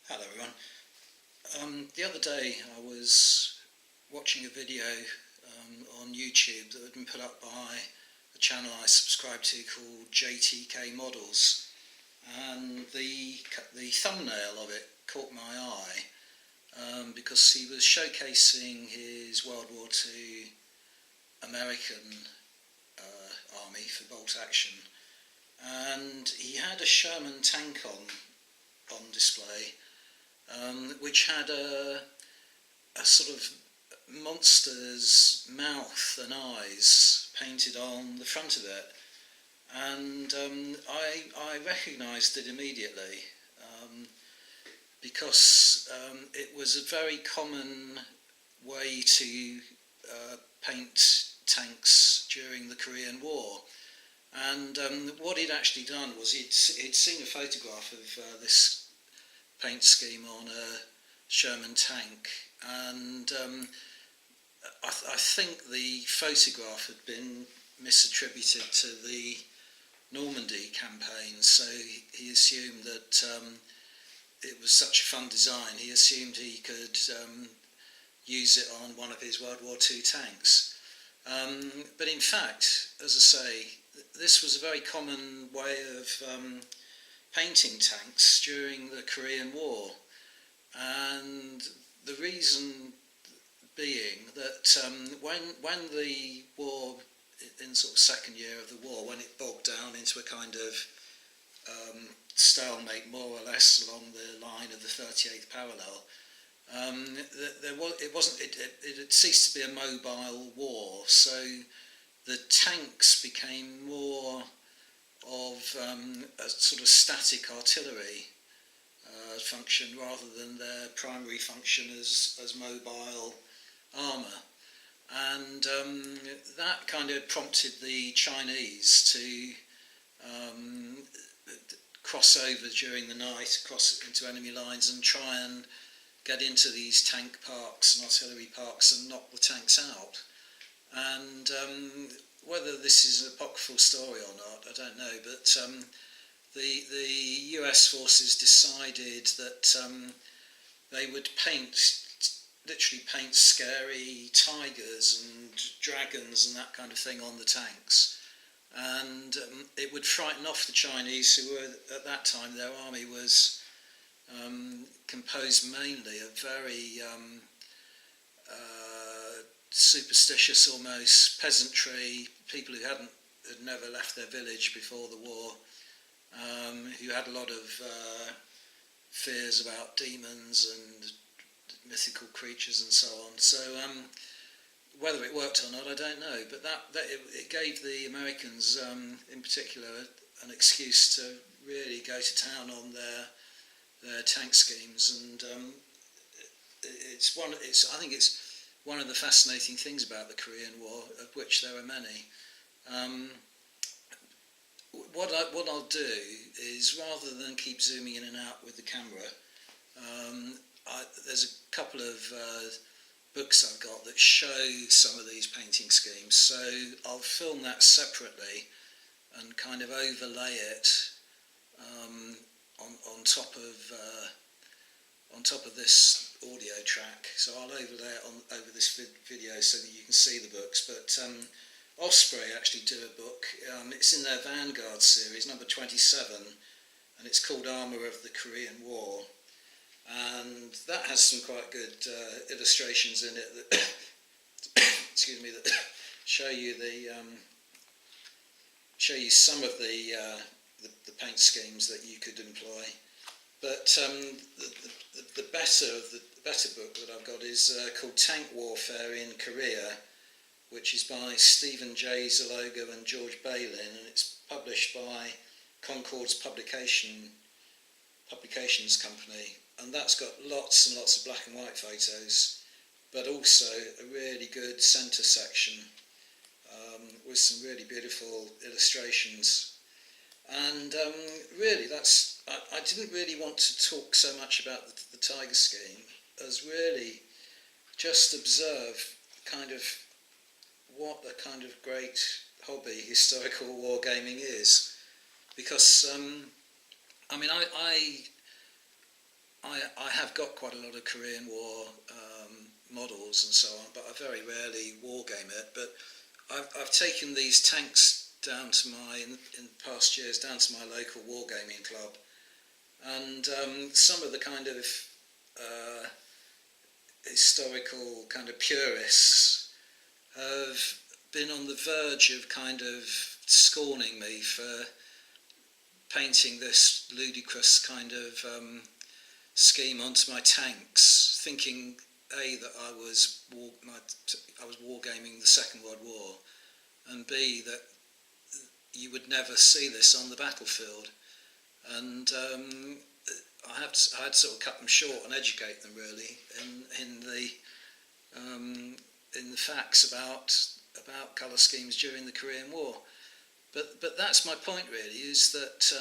Hello everyone. The other day I was watching a video on YouTube that had been put up by a channel I subscribe to called JTK Models, and the thumbnail of it caught my eye because he was showcasing his World War II American army for bolt action, and he had a Sherman tank on display, which had a sort of monster's mouth and eyes painted on the front of it, and I recognised it immediately because it was a very common way to paint tanks during the Korean War. And what he'd actually done was he'd seen a photograph of this paint scheme on a Sherman tank, and I think the photograph had been misattributed to the Normandy campaign, so he assumed that it was such a fun design, he assumed he could use it on one of his World War II tanks. But in fact, as I say, this was a very common way of painting tanks during the Korean War, and the reason being that when the war, in sort of second year of the war, when it bogged down into a kind of stalemate more or less along the line of the 38th parallel, it had ceased to be a mobile war, so the tanks became more of a sort of static artillery function rather than their primary function as mobile armour. And that kind of prompted the Chinese to cross over during the night, cross into enemy lines and try and get into these tank parks and artillery parks and knock the tanks out. And whether this is an apocryphal story or not, I don't know, but the US forces decided that they would literally paint scary tigers and dragons and that kind of thing on the tanks, and it would frighten off the Chinese, who were, at that time, their army was composed mainly of very superstitious, almost peasantry, people who had never left their village before the war, who had a lot of fears about demons and mythical creatures and so on. So whether it worked or not, I don't know, but it gave the Americans in particular an excuse to really go to town on their tank schemes, and I think it's one of the fascinating things about the Korean War, of which there are many. What I'll do is, rather than keep zooming in and out with the camera, there's a couple of books I've got that show some of these painting schemes, so I'll film that separately and kind of overlay it on top of this audio track. So I'll overlay it over this video so that you can see the books. But Osprey actually do a book. It's in their Vanguard series, number 27, and it's called Armour of the Korean War. And that has some quite good illustrations in it that excuse me, that show you some of the paint schemes that you could employ. But the better book that I've got is called Tank Warfare in Korea, which is by Stephen J. Zaloga and George Bailyn, and it's published by Concord's Publications Company, and that's got lots and lots of black and white photos, but also a really good centre section with some really beautiful illustrations. And really, I didn't really want to talk so much about the tiger scheme as really just observe kind of what a kind of great hobby historical wargaming is, because I mean, I have got quite a lot of Korean War models and so on, but I very rarely wargame it. But I've taken these tanks down to in past years, down to my local wargaming club, and some of the kind of historical kind of purists have been on the verge of kind of scorning me for painting this ludicrous kind of scheme onto my tanks, thinking that I was wargaming the Second World War, and B, that you would never see this on the battlefield. And I had to sort of cut them short and educate them really in the facts about colour schemes during the Korean War. But that's my point really, is that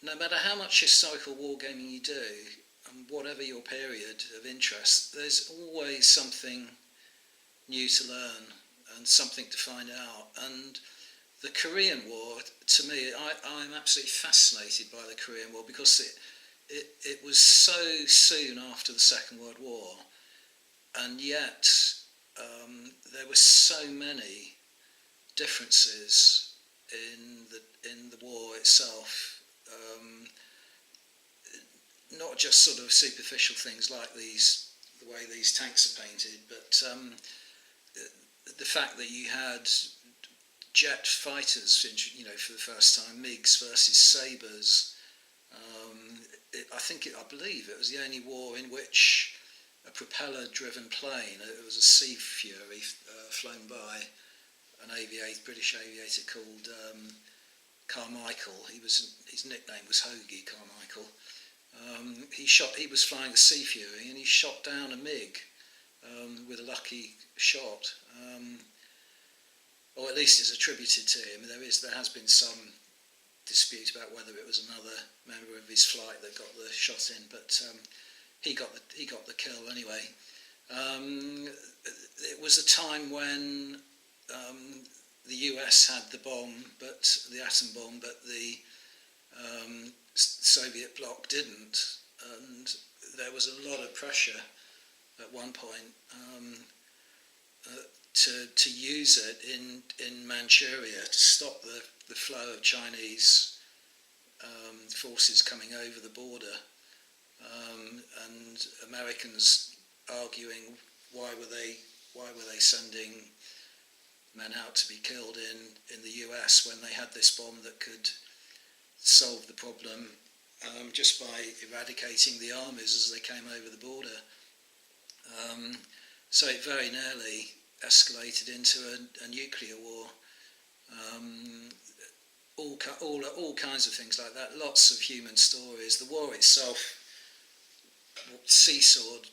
no matter how much historical wargaming you do, and whatever your period of interest, there's always something new to learn and something to find out. And the Korean War, to me, I'm absolutely fascinated by the Korean War, because it was so soon after the Second World War, and yet there were so many differences in the war itself. Not just sort of superficial things like the way these tanks are painted, but the fact that you had jet fighters, for the first time, MiGs versus Sabres. I believe it was the only war in which a propeller-driven plane, it was a Sea Fury flown by an British aviator called Carmichael. His nickname was Hoagie Carmichael. He was flying a Sea Fury, and he shot down a MiG with a lucky shot, or at least it's attributed to him. There has been some dispute about whether it was another member of his flight that got the shot in, but he got the kill anyway. It was a time when the US had the atom bomb, but the Soviet bloc didn't, and there was a lot of pressure at one point to use it in Manchuria to stop the flow of Chinese forces coming over the border, and Americans arguing why were they sending men out to be killed in the US when they had this bomb that could solve the problem just by eradicating the armies as they came over the border. So it very nearly escalated into a nuclear war. All kinds of things like that. Lots of human stories. The war itself seesawed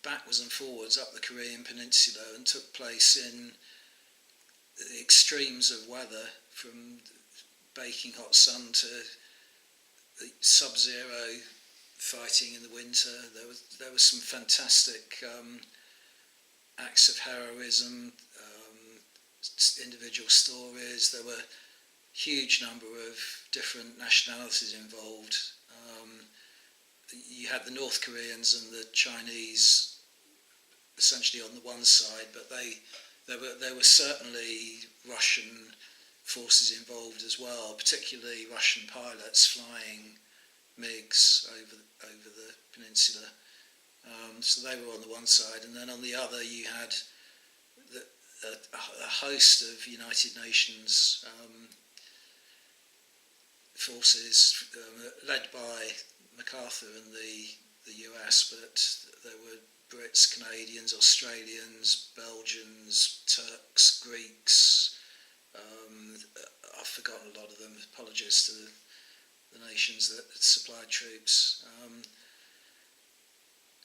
backwards and forwards up the Korean Peninsula and took place in the extremes of weather, from baking hot sun to sub-zero fighting in the winter. There was some fantastic acts of heroism, individual stories. There were a huge number of different nationalities involved. You had the North Koreans and the Chinese essentially on the one side, but there were certainly Russian forces involved as well, particularly Russian pilots flying MiGs over the peninsula. So they were on the one side, and then on the other you had a host of United Nations forces led by MacArthur and the US, but there were Brits, Canadians, Australians, Belgians, Turks, Greeks. I've forgotten a lot of them. Apologies to the nations that supplied troops.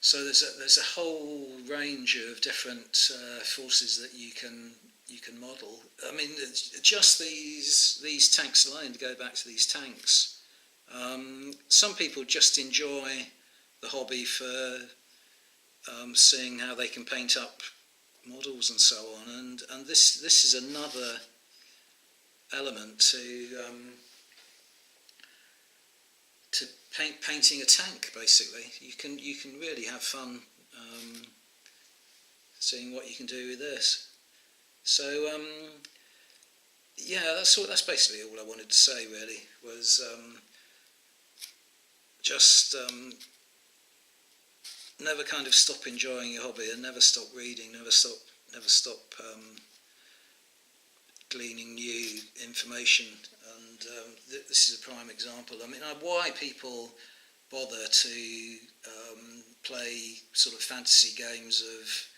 So there's a whole range of different forces that you can model. I mean, just these tanks alone. To go back to these tanks, some people just enjoy the hobby for seeing how they can paint up models and so on, and this is another to painting a tank. Basically, you can really have fun seeing what you can do with this. So yeah, that's basically all I wanted to say. Really, was just never kind of stop enjoying your hobby, and never stop reading, never stop gleaning new information. And this is a prime example. I mean, why people bother to play sort of fantasy games of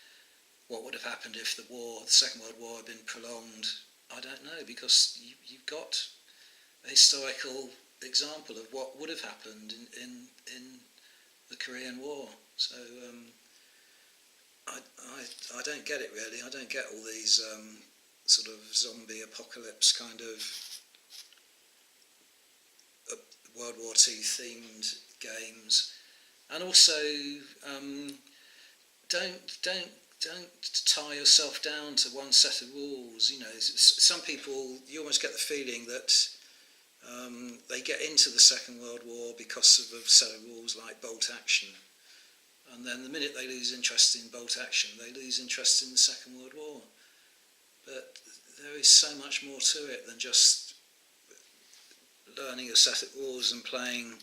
what would have happened if the Second World War had been prolonged, I don't know, because you've got a historical example of what would have happened in the Korean War. So I don't get it really. I don't get all these sort of zombie apocalypse kind of World War II themed games, and also don't tie yourself down to one set of rules. You know, some people, you almost get the feeling that they get into the Second World War because of a set of rules like bolt action, and then the minute they lose interest in bolt action, they lose interest in the Second World War. But there is so much more to it than just learning a set of rules and playing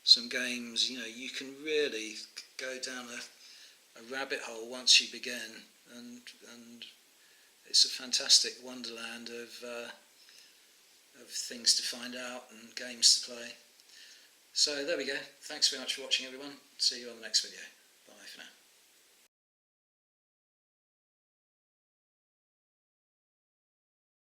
some games. You know, you can really go down a rabbit hole once you begin, and it's a fantastic wonderland of things to find out and games to play. So there we go. Thanks very much for watching, everyone. See you on the next video. Bye for now.